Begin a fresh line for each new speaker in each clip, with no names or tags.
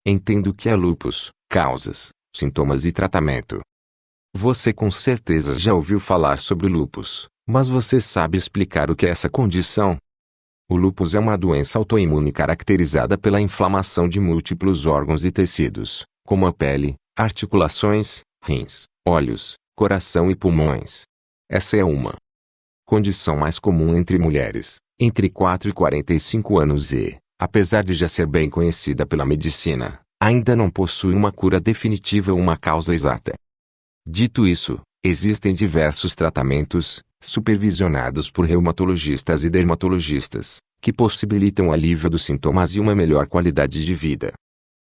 Entenda o que é lúpus, causas, sintomas e tratamento. Você com certeza já ouviu falar sobre lúpus, mas você sabe explicar o que é essa condição? O lúpus é uma doença autoimune caracterizada pela inflamação de múltiplos órgãos e tecidos, como a pele, articulações, rins, olhos, coração e pulmões. Essa é uma condição mais comum entre mulheres, entre 4 e 45 anos e, apesar de já ser bem conhecida pela medicina, ainda não possui uma cura definitiva ou uma causa exata. Dito isso, existem diversos tratamentos, supervisionados por reumatologistas e dermatologistas, que possibilitam o alívio dos sintomas e uma melhor qualidade de vida.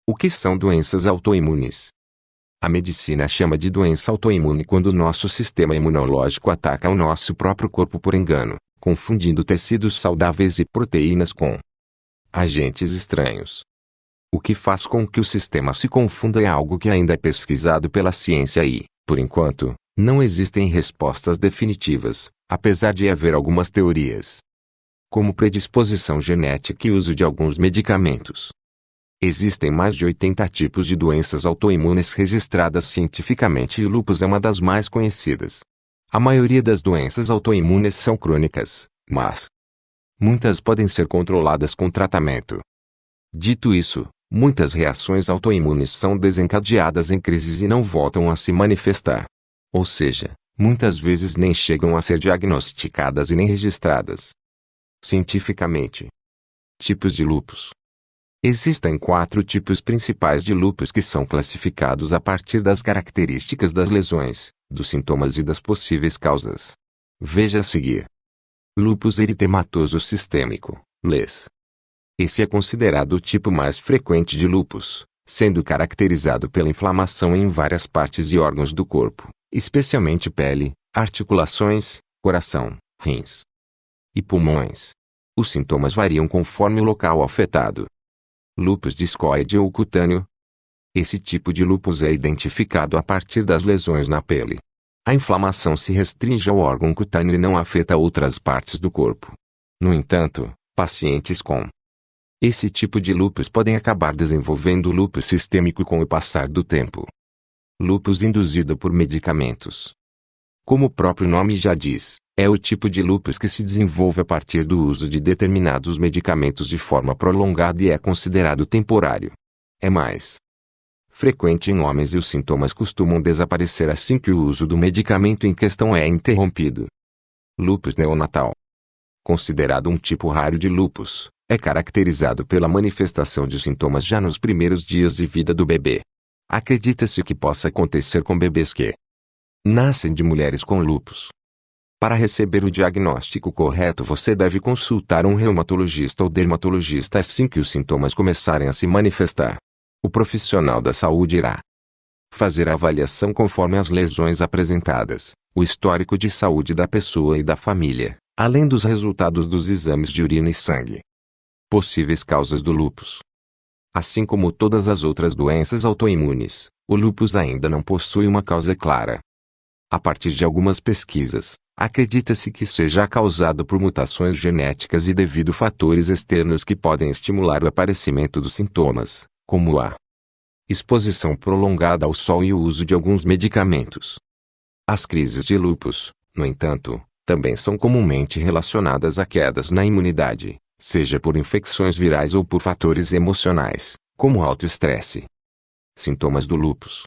O que são doenças autoimunes? A medicina chama de doença autoimune quando o nosso sistema imunológico ataca o nosso próprio corpo por engano, confundindo tecidos saudáveis e proteínas com agentes estranhos. O que faz com que o sistema se confunda é algo que ainda é pesquisado pela ciência e, por enquanto, não existem respostas definitivas, apesar de haver algumas teorias, como predisposição genética e uso de alguns medicamentos. Existem mais de 80 tipos de doenças autoimunes registradas cientificamente e o lúpus é uma das mais conhecidas. A maioria das doenças autoimunes são crônicas, mas muitas podem ser controladas com tratamento. Dito isso, muitas reações autoimunes são desencadeadas em crises e não voltam a se manifestar. Ou seja, muitas vezes nem chegam a ser diagnosticadas e nem registradas cientificamente. Tipos de lúpus. Existem 4 tipos principais de lúpus que são classificados a partir das características das lesões, dos sintomas e das possíveis causas. Veja a seguir. Lúpus eritematoso sistêmico, LES. Esse é considerado o tipo mais frequente de lúpus, sendo caracterizado pela inflamação em várias partes e órgãos do corpo, especialmente pele, articulações, coração, rins e pulmões. Os sintomas variam conforme o local afetado. Lúpus discoide ou cutâneo. Esse tipo de lúpus é identificado a partir das lesões na pele. A inflamação se restringe ao órgão cutâneo e não afeta outras partes do corpo. No entanto, pacientes com esse tipo de lúpus podem acabar desenvolvendo lúpus sistêmico com o passar do tempo. Lúpus induzido por medicamentos. Como o próprio nome já diz, é o tipo de lúpus que se desenvolve a partir do uso de determinados medicamentos de forma prolongada e é considerado temporário. É mais frequente em homens e os sintomas costumam desaparecer assim que o uso do medicamento em questão é interrompido. Lúpus neonatal. Considerado um tipo raro de lúpus, é caracterizado pela manifestação de sintomas já nos primeiros dias de vida do bebê. Acredita-se que possa acontecer com bebês que nascem de mulheres com lúpus. Para receber o diagnóstico correto você deve consultar um reumatologista ou dermatologista assim que os sintomas começarem a se manifestar. O profissional da saúde irá fazer a avaliação conforme as lesões apresentadas, o histórico de saúde da pessoa e da família, além dos resultados dos exames de urina e sangue. Possíveis causas do lúpus. Assim como todas as outras doenças autoimunes, o lúpus ainda não possui uma causa clara. A partir de algumas pesquisas, acredita-se que seja causado por mutações genéticas e devido a fatores externos que podem estimular o aparecimento dos sintomas, como a exposição prolongada ao sol e o uso de alguns medicamentos. As crises de lúpus, no entanto, também são comumente relacionadas a quedas na imunidade, seja por infecções virais ou por fatores emocionais, como alto estresse. Sintomas do lúpus.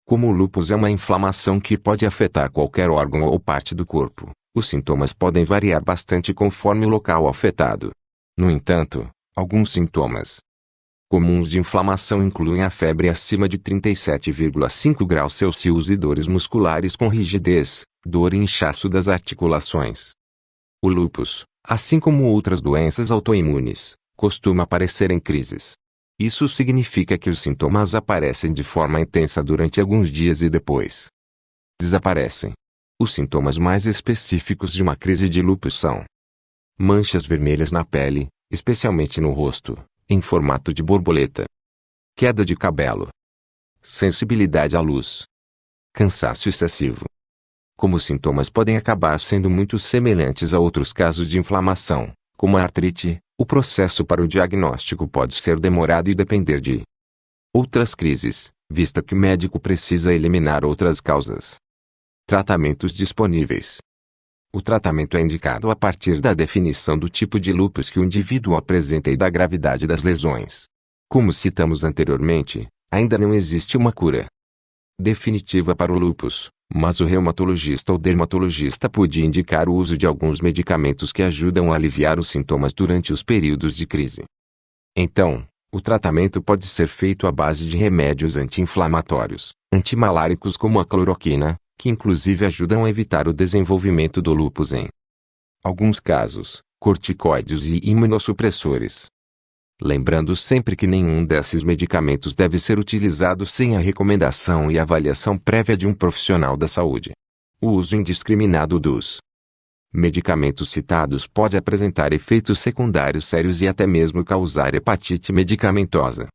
Como o lúpus é uma inflamação que pode afetar qualquer órgão ou parte do corpo, os sintomas podem variar bastante conforme o local afetado. No entanto, alguns sintomas comuns de inflamação incluem a febre acima de 37,5 graus Celsius e dores musculares com rigidez, dor e inchaço das articulações. O lúpus, assim como outras doenças autoimunes, costuma aparecer em crises. Isso significa que os sintomas aparecem de forma intensa durante alguns dias e depois desaparecem. Os sintomas mais específicos de uma crise de lúpus são manchas vermelhas na pele, especialmente no rosto, em formato de borboleta, queda de cabelo, sensibilidade à luz, cansaço excessivo. Como os sintomas podem acabar sendo muito semelhantes a outros casos de inflamação, como a artrite, o processo para o diagnóstico pode ser demorado e depender de Outras crises, vista que o médico precisa eliminar outras causas. Tratamentos disponíveis. O tratamento é indicado a partir da definição do tipo de lúpus que o indivíduo apresenta e da gravidade das lesões. Como citamos anteriormente, ainda não existe uma cura definitiva para o lúpus, mas o reumatologista ou dermatologista pode indicar o uso de alguns medicamentos que ajudam a aliviar os sintomas durante os períodos de crise. Então, o tratamento pode ser feito à base de remédios anti-inflamatórios, antimaláricos como a cloroquina, que inclusive ajudam a evitar o desenvolvimento do lúpus em alguns casos, corticoides e imunossupressores. Lembrando sempre que nenhum desses medicamentos deve ser utilizado sem a recomendação e avaliação prévia de um profissional da saúde. O uso indiscriminado dos medicamentos citados pode apresentar efeitos secundários sérios e até mesmo causar hepatite medicamentosa.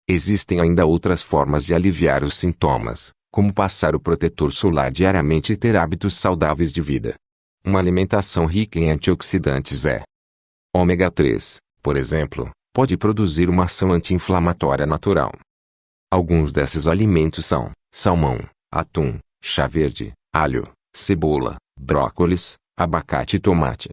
Existem ainda outras formas de aliviar os sintomas, como passar o protetor solar diariamente e ter hábitos saudáveis de vida. Uma alimentação rica em antioxidantes ômega 3, por exemplo, pode produzir uma ação anti-inflamatória natural. Alguns desses alimentos são salmão, atum, chá verde, alho, cebola, brócolis, abacate e tomate.